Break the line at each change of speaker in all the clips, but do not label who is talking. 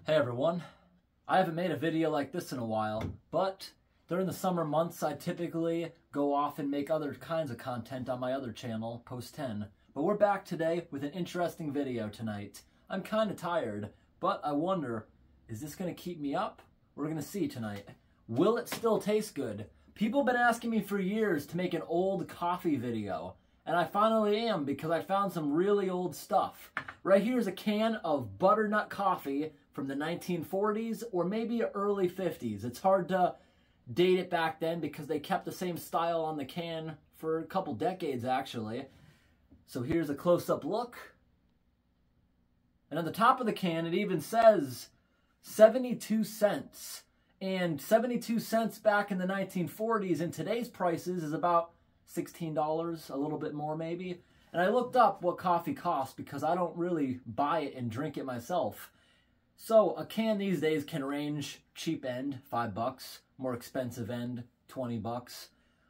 Hey everyone, I haven't made a video like this in a while, but during the summer months I typically go off and make other kinds of content on my other channel, Post 10. But we're back today with an interesting video tonight. I'm kind of tired, but I wonder, is this going to keep me up? We're going to see tonight. Will it still taste good? People have been asking me for years to make an old coffee video, and I finally am because I found some really old stuff. Right here is a can of butternut coffee from the 1940s or maybe early 50s. It's hard to date it back then because they kept the same style on the can for a couple decades actually. So here's a close-up look. And on the top of the can it even says 72 cents. And 72 cents back in the 1940s in today's prices is about $16, a little bit more maybe. And I looked up what coffee costs because I don't really buy it and drink it myself. So a can these days can range cheap end, $5, more expensive end, $20,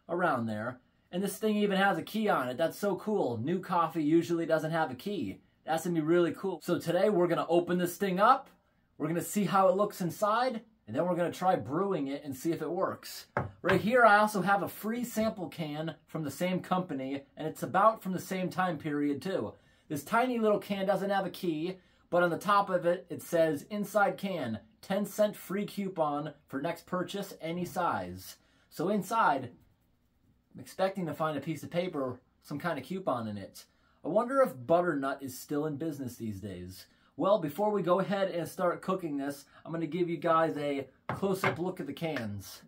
around there. And this thing even has a key on it. That's so cool. New coffee usually doesn't have a key. That's gonna be really cool. So today we're gonna open this thing up. We're gonna see how it looks inside. And then we're going to try brewing it and see if it works. Right here I also have a free sample can from the same company, and it's about from the same time period too. This tiny little can doesn't have a key, but on the top of it, it says inside can, 10-cent free coupon for next purchase, any size. So inside, I'm expecting to find a piece of paper, some kind of coupon in it. I wonder if butternut is still in business these days. Well, before we go ahead and start cooking this, I'm going to give you guys a close-up look at the cans.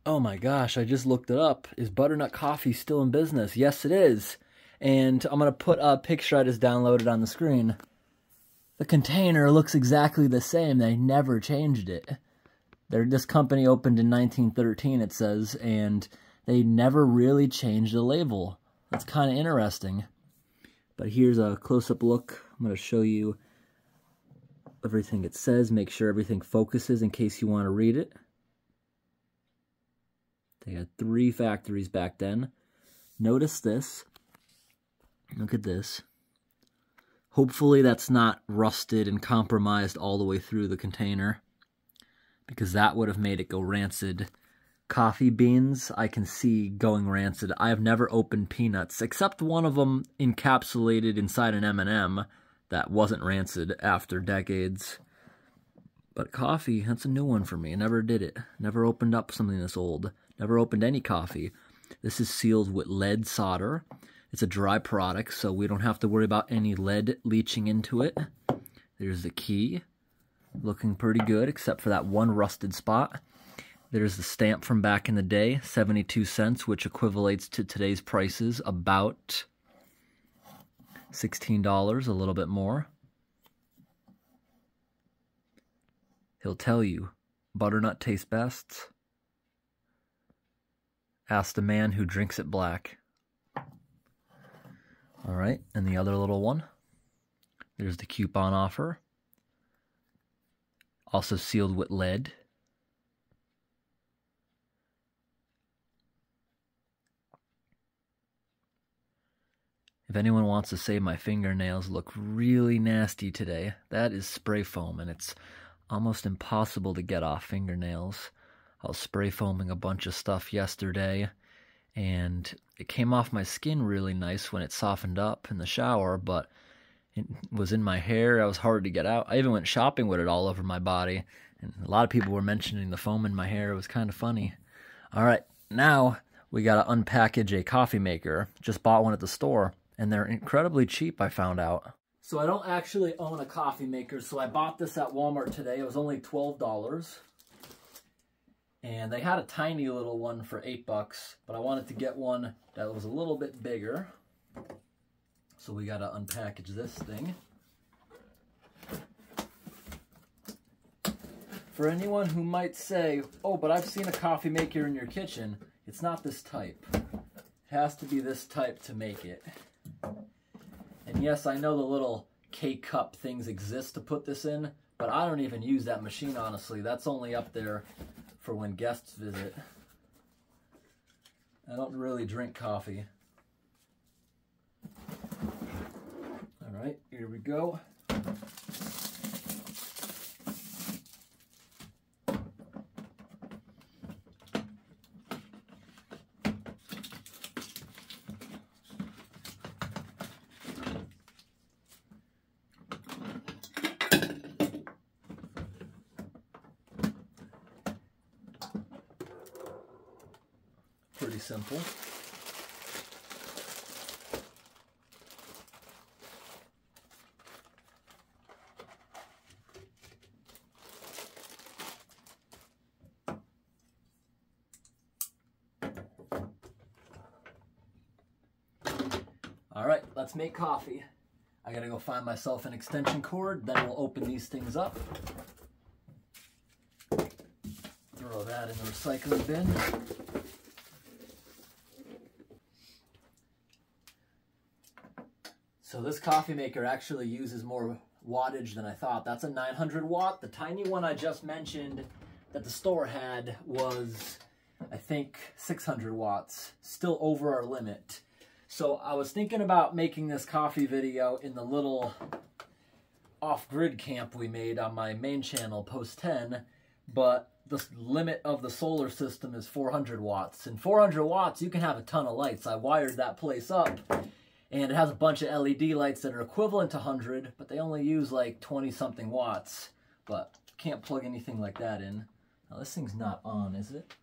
Oh my gosh, I just looked it up. Is butternut coffee still in business? Yes, it is. And I'm going to put a picture I just downloaded on the screen. The container looks exactly the same. They never changed it. This company opened in 1913, it says, and they never really changed the label. That's kind of interesting. But here's a close-up look. I'm going to show you everything it says, make sure everything focuses in case you want to read it. They had 3 factories back then. Notice this. Look at this. Hopefully that's not rusted and compromised all the way through the container, because that would have made it go rancid. Coffee beans, I can see going rancid. I have never opened peanuts, except one of them encapsulated inside an M&M. That wasn't rancid after decades. But coffee, that's a new one for me. I never did it. Never opened up something this old. Never opened any coffee. This is sealed with lead solder. It's a dry product, so we don't have to worry about any lead leaching into it. There's the key. Looking pretty good, except for that one rusted spot. There's the stamp from back in the day, 72 cents, which equivalates to today's prices, about $16, a little bit more. He'll tell you, butternut tastes best. Ask the man who drinks it black. All right, and the other little one. There's the coupon offer. Also sealed with lead. If anyone wants to say my fingernails look really nasty today, that is spray foam, and it's almost impossible to get off fingernails. I was spray foaming a bunch of stuff yesterday, and it came off my skin really nice when it softened up in the shower, but it was in my hair. It was hard to get out. I even went shopping with it all over my body, and a lot of people were mentioning the foam in my hair. It was kind of funny. All right, now we got to unpackage a coffee maker. Just bought one at the store. And they're incredibly cheap, I found out. So I don't actually own a coffee maker, so I bought this at Walmart today. It was only $12. And they had a tiny little one for $8, but I wanted to get one that was a little bit bigger. So we gotta unpackage this thing. For anyone who might say, oh, but I've seen a coffee maker in your kitchen, it's not this type. It has to be this type to make it. And yes, I know the little K-cup things exist to put this in, but I don't even use that machine, honestly. That's only up there for when guests visit. I don't really drink coffee. All right, here we go. pretty simple. All right, let's make coffee. I gotta go find myself an extension cord, then we'll open these things up. Throw that in the recycling bin. So this coffee maker actually uses more wattage than I thought. That's a 900 watt. The tiny one I just mentioned that the store had was, I think, 600 watts. Still over our limit. So I was thinking about making this coffee video in the little off-grid camp we made on my main channel, Post 10, but the limit of the solar system is 400 watts. And 400 watts, you can have a ton of lights. I wired that place up, and it has a bunch of LED lights that are equivalent to 100, but they only use like 20-something watts. But can't plug anything like that in. Now this thing's not on, is it?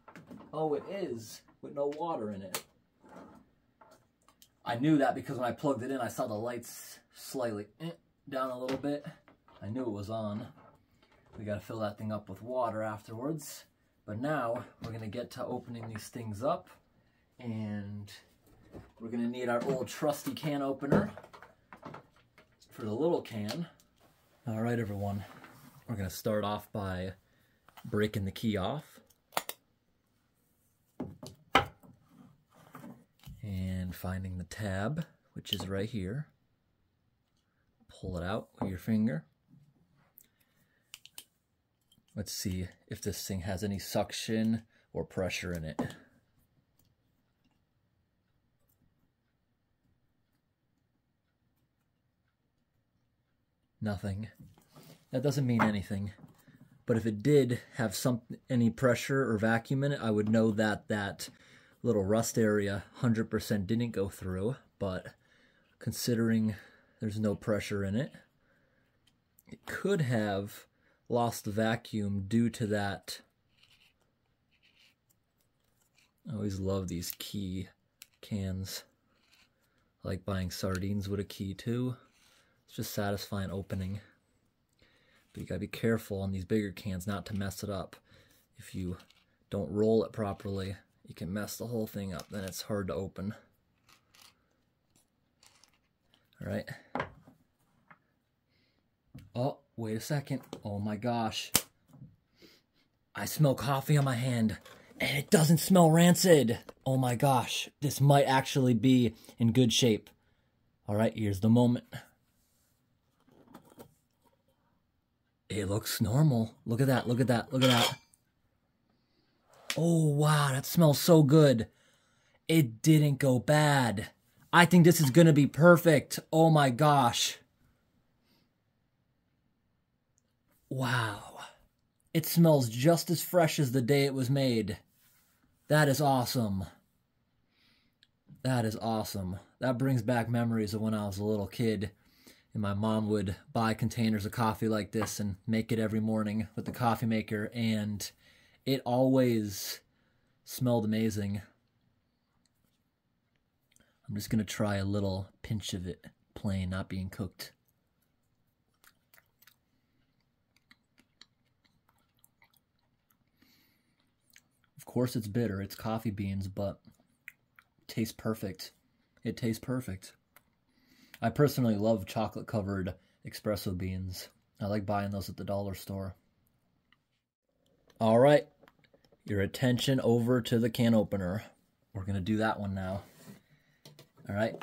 Oh, it is, with no water in it. I knew that because when I plugged it in, I saw the lights slightly down a little bit. I knew it was on. We got to fill that thing up with water afterwards. But now we're going to get to opening these things up. And we're going to need our old trusty can opener for the little can. All right, everyone. We're going to start off by breaking the key off. And finding the tab, which is right here. Pull it out with your finger. Let's see if this thing has any suction or pressure in it. Nothing. That doesn't mean anything. But if it did have any pressure or vacuum in it, I would know that that little rust area 100% didn't go through. But considering there's no pressure in it, it could have lost the vacuum due to that. I always love these key cans. I like buying sardines with a key too. It's just satisfying opening. But you gotta be careful on these bigger cans not to mess it up. If you don't roll it properly, you can mess the whole thing up. Then it's hard to open. All right. Oh, wait a second. Oh my gosh. I smell coffee on my hand, and it doesn't smell rancid. Oh my gosh. This might actually be in good shape. All right, here's the moment. It looks normal. Look at that, look at that, look at that. Oh, wow, that smells so good. It didn't go bad. I think this is going to be perfect. Oh my gosh. Wow. It smells just as fresh as the day it was made. That is awesome. That is awesome. That brings back memories of when I was a little kid. And my mom would buy containers of coffee like this and make it every morning with the coffee maker. And it always smelled amazing. I'm just going to try a little pinch of it, plain, not being cooked. Of course it's bitter, it's coffee beans, but it tastes perfect. It tastes perfect. I personally love chocolate-covered espresso beans. I like buying those at the dollar store. All right, your attention over to the can opener. We're going to do that one now. All right,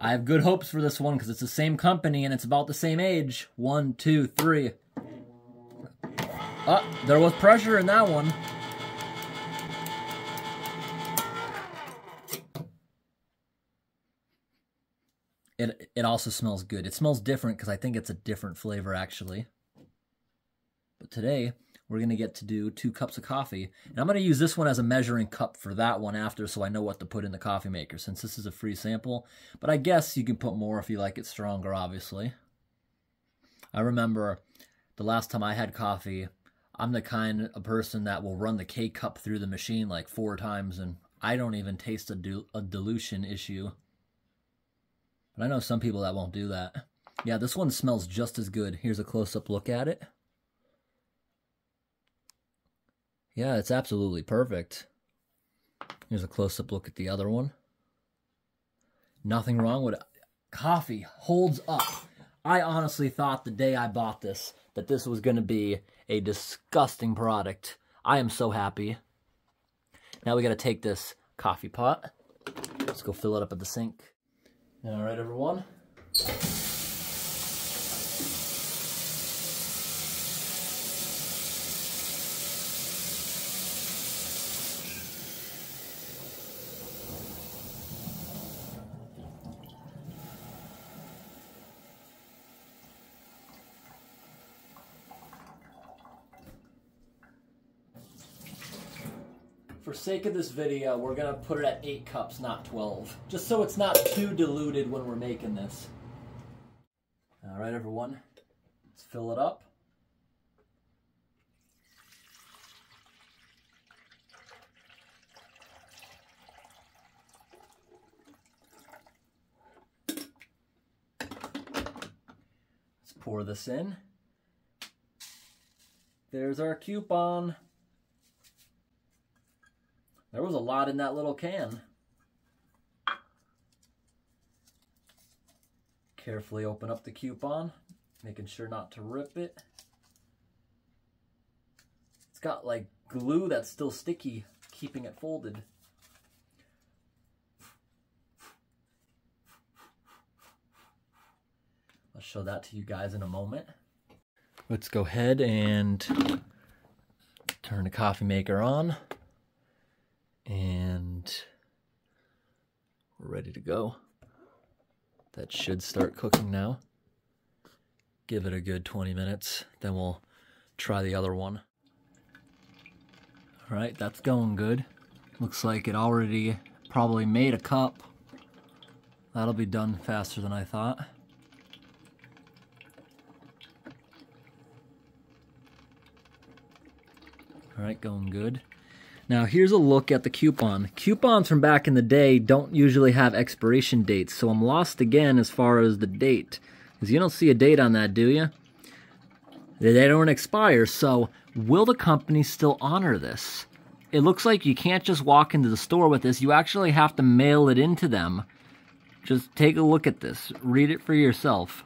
I have good hopes for this one because it's the same company and it's about the same age. 1, 2, 3. Oh, there was pressure in that one. It also smells good. It smells different because I think it's a different flavor actually. But today, we're going to get to do 2 cups of coffee. And I'm going to use this one as a measuring cup for that one after so I know what to put in the coffee maker since this is a free sample. But I guess you can put more if you like it stronger, obviously. I remember the last time I had coffee, I'm the kind of person that will run the K-cup through the machine like 4 times and I don't even taste a dilution issue. But I know some people that won't do that. Yeah, this one smells just as good. Here's a close-up look at it. Yeah, it's absolutely perfect. Here's a close-up look at the other one. Nothing wrong with it. Coffee holds up. I honestly thought the day I bought this that this was going to be a disgusting product. I am so happy. Now we got to take this coffee pot. Let's go fill it up at the sink. All right, everyone. For sake of this video, we're going to put it at 8 cups, not 12. Just so it's not too diluted when we're making this. All right, everyone. Let's fill it up. Let's pour this in. There's our coupon. There was a lot in that little can. Carefully open up the coupon, making sure not to rip it. It's got like glue that's still sticky, keeping it folded. I'll show that to you guys in a moment. Let's go ahead and turn the coffee maker on. And we're ready to go. That should start cooking now. Give it a good 20 minutes, then we'll try the other one. All right, that's going good. Looks like it already probably made a cup. That'll be done faster than I thought. All right, going good. Now here's a look at the coupon. Coupons from back in the day don't usually have expiration dates, so I'm lost again as far as the date. Because you don't see a date on that, do you? They don't expire, so will the company still honor this? It looks like you can't just walk into the store with this. You actually have to mail it into them. Just take a look at this. Read it for yourself.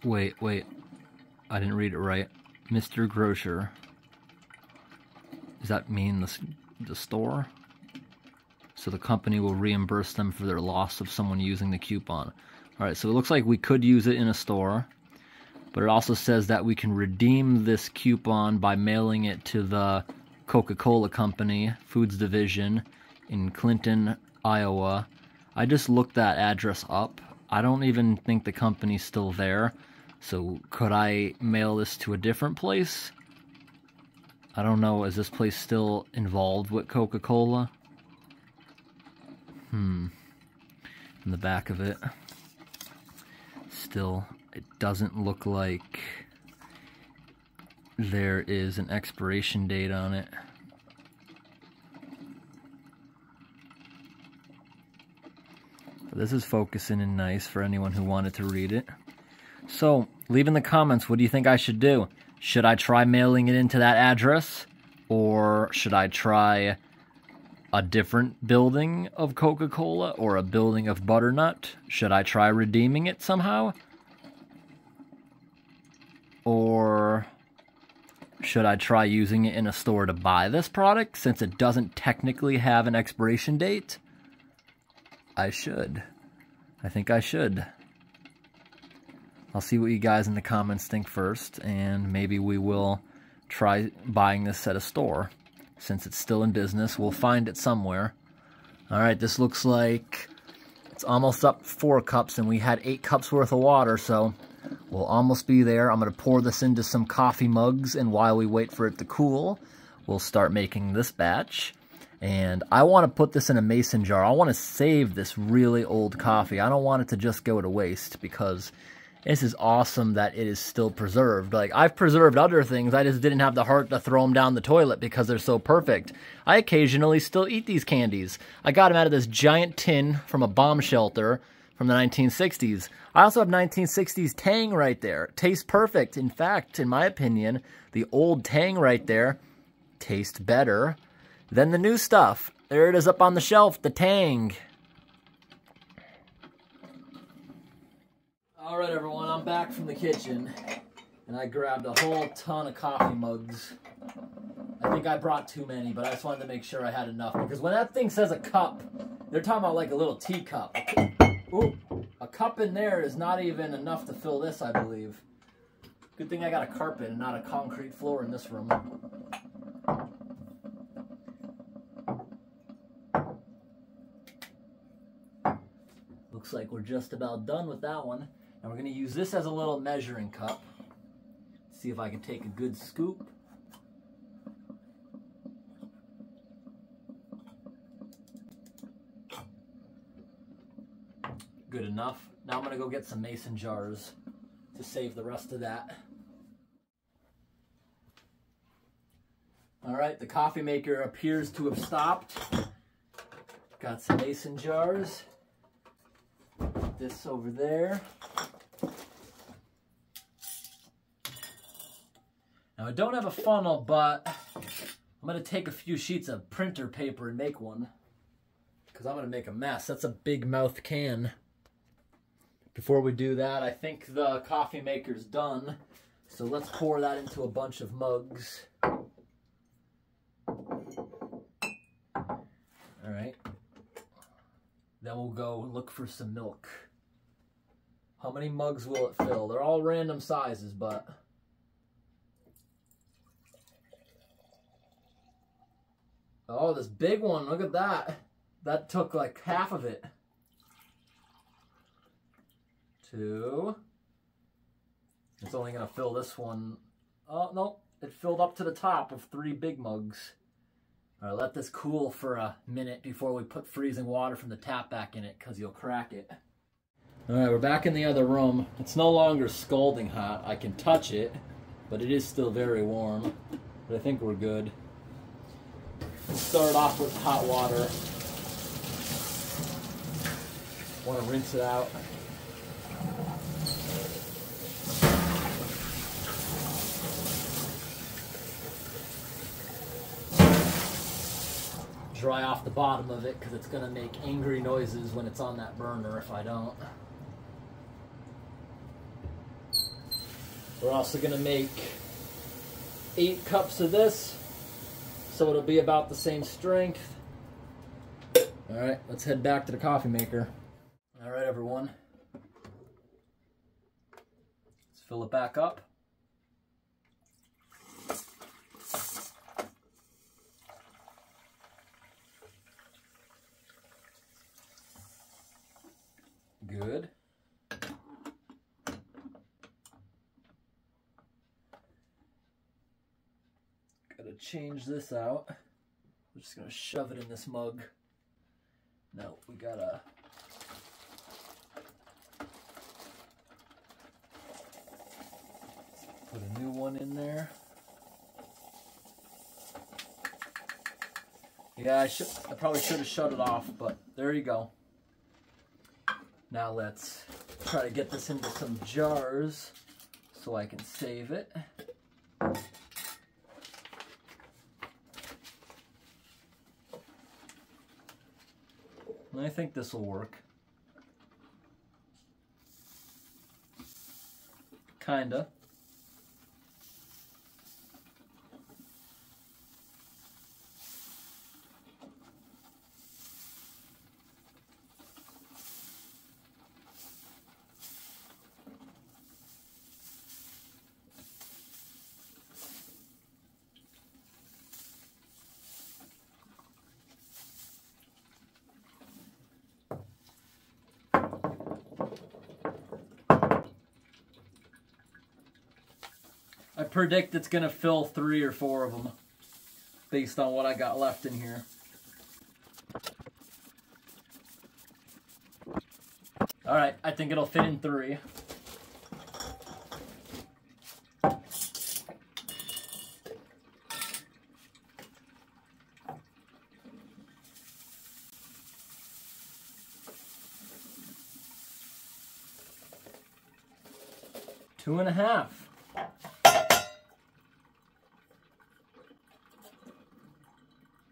Wait. I didn't read it right. Mr. Grocer. Does that mean the store? So the company will reimburse them for their loss of someone using the coupon. Alright, so it looks like we could use it in a store. But it also says that we can redeem this coupon by mailing it to the Coca-Cola Company, Foods Division, in Clinton, Iowa. I just looked that address up. I don't even think the company's still there. So could I mail this to a different place? I don't know. Is this place still involved with Coca-Cola? In the back of it. Still, it doesn't look like there is an expiration date on it. This is focusing in nice for anyone who wanted to read it. So, leave in the comments, what do you think I should do? Should I try mailing it into that address? Or should I try a different building of Coca-Cola or a building of Butternut? Should I try redeeming it somehow? Or should I try using it in a store to buy this product since it doesn't technically have an expiration date? I should. I think I should. I'll see what you guys in the comments think first, and maybe we will try buying this at a store. Since it's still in business, we'll find it somewhere. Alright, this looks like it's almost up 4 cups, and we had 8 cups worth of water, so we'll almost be there. I'm going to pour this into some coffee mugs, and while we wait for it to cool, we'll start making this batch. And I want to put this in a mason jar. I want to save this really old coffee. I don't want it to just go to waste because This is awesome that it is still preserved. Like, I've preserved other things, I just didn't have the heart to throw them down the toilet because they're so perfect. I occasionally still eat these candies. I got them out of this giant tin from a bomb shelter from the 1960s. I also have 1960s Tang right there. Tastes perfect. In fact, in my opinion, the old Tang right there tastes better than the new stuff. There it is up on the shelf, the Tang. All right, everyone, I'm back from the kitchen, and I grabbed a whole ton of coffee mugs. I think I brought too many, but I just wanted to make sure I had enough, because when that thing says a cup, they're talking about like a little teacup. Ooh, a cup in there is not even enough to fill this, I believe. Good thing I got a carpet and not a concrete floor in this room. Looks like we're just about done with that one. And we're going to use this as a little measuring cup. See if I can take a good scoop. Good enough. Now I'm going to go get some mason jars to save the rest of that. All right, the coffee maker appears to have stopped. Got some mason jars. Put this over there. Now I don't have a funnel, but I'm going to take a few sheets of printer paper and make one, because I'm going to make a mess. That's a big mouth can. Before we do that, I think the coffee maker's done. So let's pour that into a bunch of mugs. All right. Then we'll go look for some milk. How many mugs will it fill? They're all random sizes, but... Oh, this big one, look at that. That took like half of it. 2. It's only gonna fill this one. Oh, no, it filled up to the top of 3 big mugs. All right, let this cool for a minute before we put freezing water from the tap back in it, because you'll crack it. All right, we're back in the other room. It's no longer scalding hot. I can touch it, but it is still very warm. But I think we're good. We'll start off with hot water. Want to rinse it out. Dry off the bottom of it, because it's going to make angry noises when it's on that burner if I don't. We're also going to make 8 cups of this, so it'll be about the same strength. All right, let's head back to the coffee maker. All right, everyone. Let's fill it back up. Good. Gotta change this out. We're just gonna shove it in this mug. No, we gotta put a new one in there. Yeah, I probably should have shut it off, but there you go. Now let's try to get this into some jars so I can save it. And I think this will work. Kinda. I predict it's going to fill 3 or 4 of them based on what I got left in here. All right, I think it'll fit in 3. 2.5.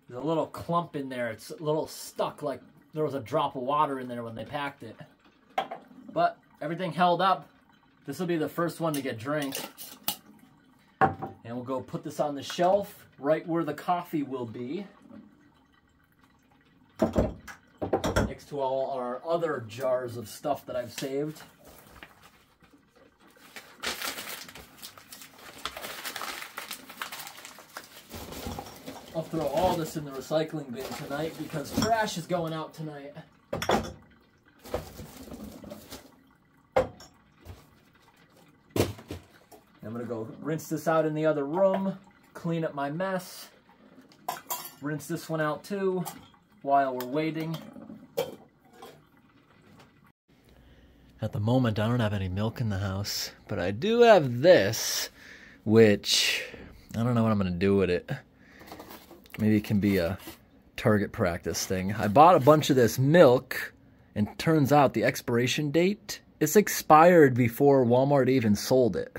There's a little clump in there. It's a little stuck, like there was a drop of water in there when they packed it. But everything held up. This will be the first one to get drank. And we'll go put this on the shelf right where the coffee will be. Next to all our other jars of stuff that I've saved. I'll throw all this in the recycling bin tonight because trash is going out tonight. I'm gonna go rinse this out in the other room, clean up my mess, rinse this one out too while we're waiting. At the moment, I don't have any milk in the house, but I do have this, which I don't know what I'm gonna do with it. Maybe it can be a target practice thing. I bought a bunch of this milk, and turns out the expiration date, it's expired before Walmart even sold it,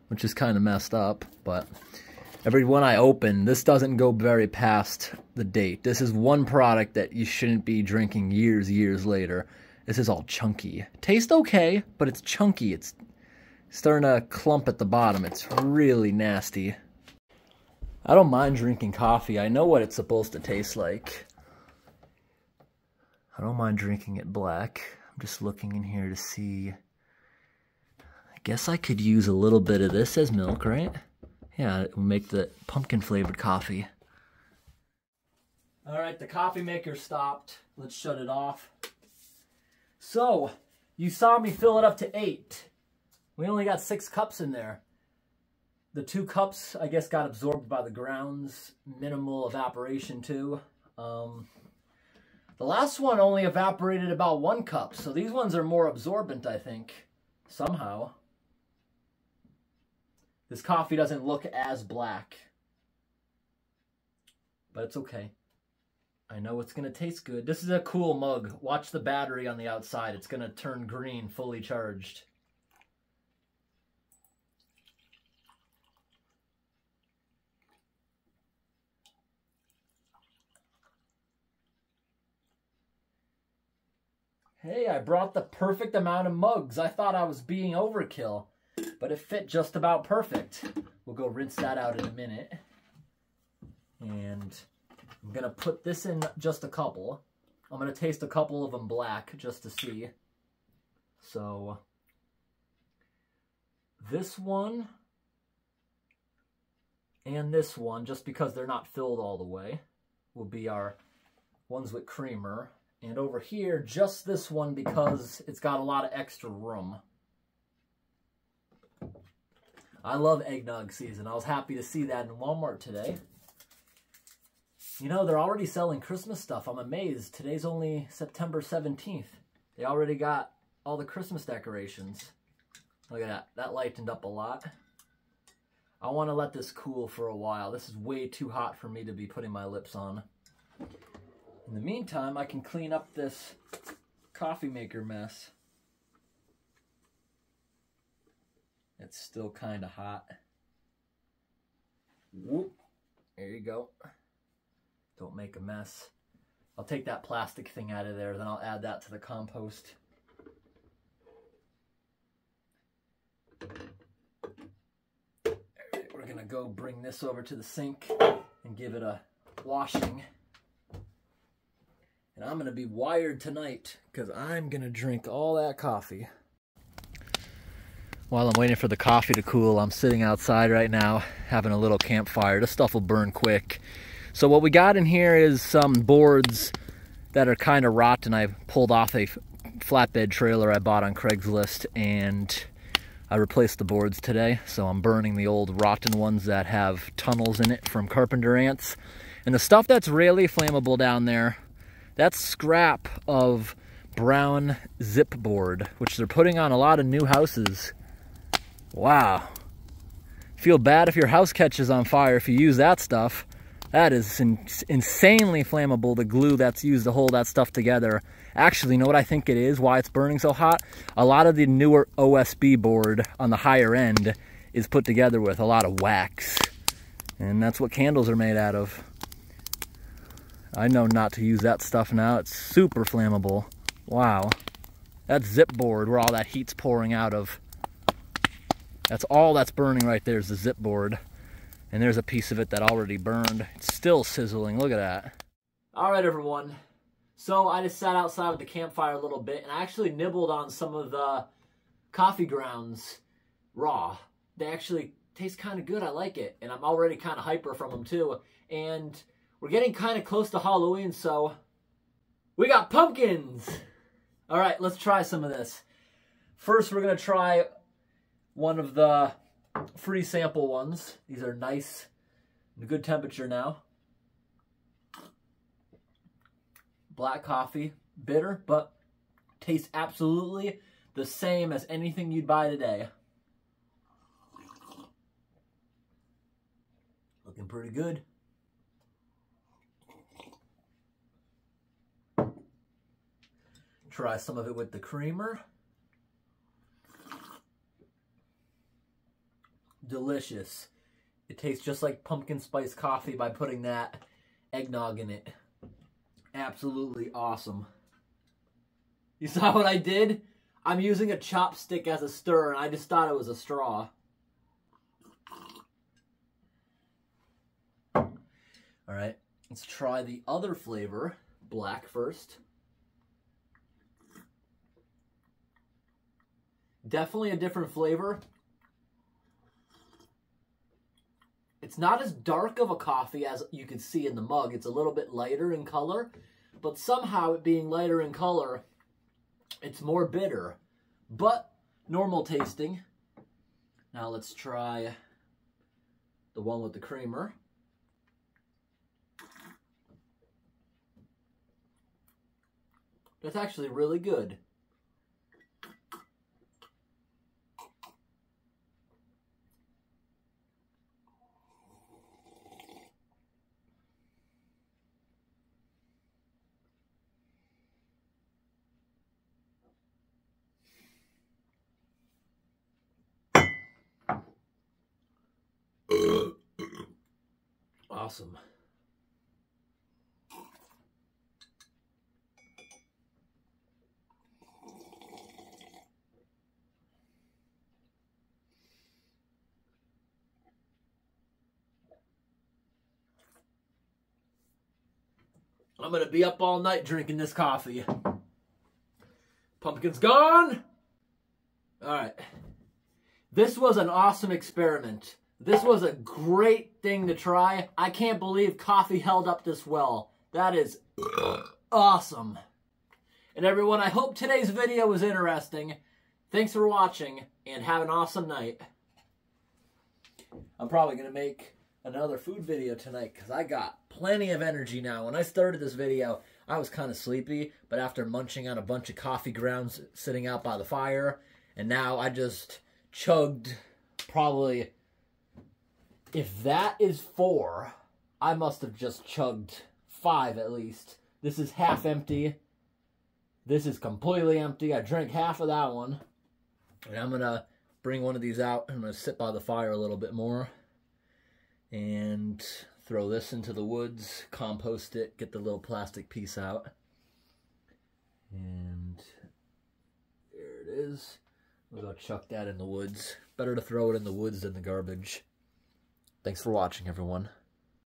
which is kind of messed up. But every one I open, this doesn't go very past the date. This is one product that you shouldn't be drinking years later. This is all chunky. Tastes okay, but it's chunky. It's starting to clump at the bottom. It's really nasty. I don't mind drinking coffee. I know what it's supposed to taste like. I don't mind drinking it black. I'm just looking in here to see. I guess I could use a little bit of this as milk, right? Yeah, it will make the pumpkin flavored coffee. All right, the coffee maker stopped. Let's shut it off. So, you saw me fill it up to 8. We only got 6 cups in there. The 2 cups, I guess, got absorbed by the grounds. Minimal evaporation, too. The last one only evaporated about 1 cup, so these ones are more absorbent, I think, somehow. This coffee doesn't look as black, but it's okay. I know it's going to taste good. This is a cool mug. Watch the battery on the outside. It's going to turn green, fully charged. Hey, I brought the perfect amount of mugs. I thought I was being overkill, but it fit just about perfect. We'll go rinse that out in a minute. And I'm going to put this in just a couple. I'm going to taste a couple of them black just to see. So, this one and this one, just because they're not filled all the way, will be our ones with creamer. And over here, just this one because it's got a lot of extra room. I love eggnog season. I was happy to see that in Walmart today. You know, they're already selling Christmas stuff. I'm amazed. Today's only September 17th. They already got all the Christmas decorations. Look at that. That lightened up a lot. I want to let this cool for a while. This is way too hot for me to be putting my lips on. In the meantime, I can clean up this coffee maker mess. It's still kind of hot. Whoop. There you go. Don't make a mess. I'll take that plastic thing out of there, then I'll add that to the compost. Alright, we're gonna go bring this over to the sink and give it a washing. And I'm going to be wired tonight because I'm going to drink all that coffee. While I'm waiting for the coffee to cool, I'm sitting outside right now having a little campfire. This stuff will burn quick. So what we got in here is some boards that are kind of rotten. I pulled off a flatbed trailer I bought on Craigslist and I replaced the boards today. So I'm burning the old rotten ones that have tunnels in it from carpenter ants. And the stuff that's really flammable down there, that's scrap of brown zip board, which they're putting on a lot of new houses. Wow. Feel bad if your house catches on fire if you use that stuff. That is insanely flammable, the glue that's used to hold that stuff together. Actually, you know what I think it is, why it's burning so hot? A lot of the newer OSB board on the higher end is put together with a lot of wax. And that's what candles are made out of. I know not to use that stuff now. It's super flammable. Wow. That's zip board where all that heat's pouring out of. That's all that's burning right there is the zip board. And there's a piece of it that already burned. It's still sizzling. Look at that. All right, everyone. So I just sat outside with the campfire a little bit, and I actually nibbled on some of the coffee grounds raw. They actually taste kind of good. I like it. And I'm already kind of hyper from them, too. And we're getting kind of close to Halloween, so we got pumpkins. All right, let's try some of this. First, we're going to try one of the free sample ones. These are nice and good temperature now. Black coffee, bitter, but tastes absolutely the same as anything you'd buy today. Looking pretty good. Try some of it with the creamer. Delicious. It tastes just like pumpkin spice coffee by putting that eggnog in it. Absolutely awesome. You saw what I did? I'm using a chopstick as a stir, and I just thought it was a straw. All right, let's try the other flavor, black first. Definitely a different flavor. It's not as dark of a coffee as you can see in the mug. It's a little bit lighter in color, but somehow it being lighter in color, it's more bitter, but normal tasting. Now let's try the one with the creamer. That's actually really good. Awesome. I'm going to be up all night drinking this coffee. Pumpkin's gone. All right. This was an awesome experiment. This was a great thing to try. I can't believe coffee held up this well. That is awesome. And everyone, I hope today's video was interesting. Thanks for watching, and have an awesome night. I'm probably going to make another food video tonight because I got plenty of energy now. When I started this video, I was kind of sleepy, but after munching on a bunch of coffee grounds sitting out by the fire, and now I just chugged probably, if that is 4, I must have just chugged 5 at least. This is half empty. This is completely empty. I drank half of that one. And I'm going to bring one of these out. I'm going to sit by the fire a little bit more. And throw this into the woods. Compost it. Get the little plastic piece out. And there it is. We'll go chuck that in the woods. Better to throw it in the woods than the garbage. Thanks for watching, everyone.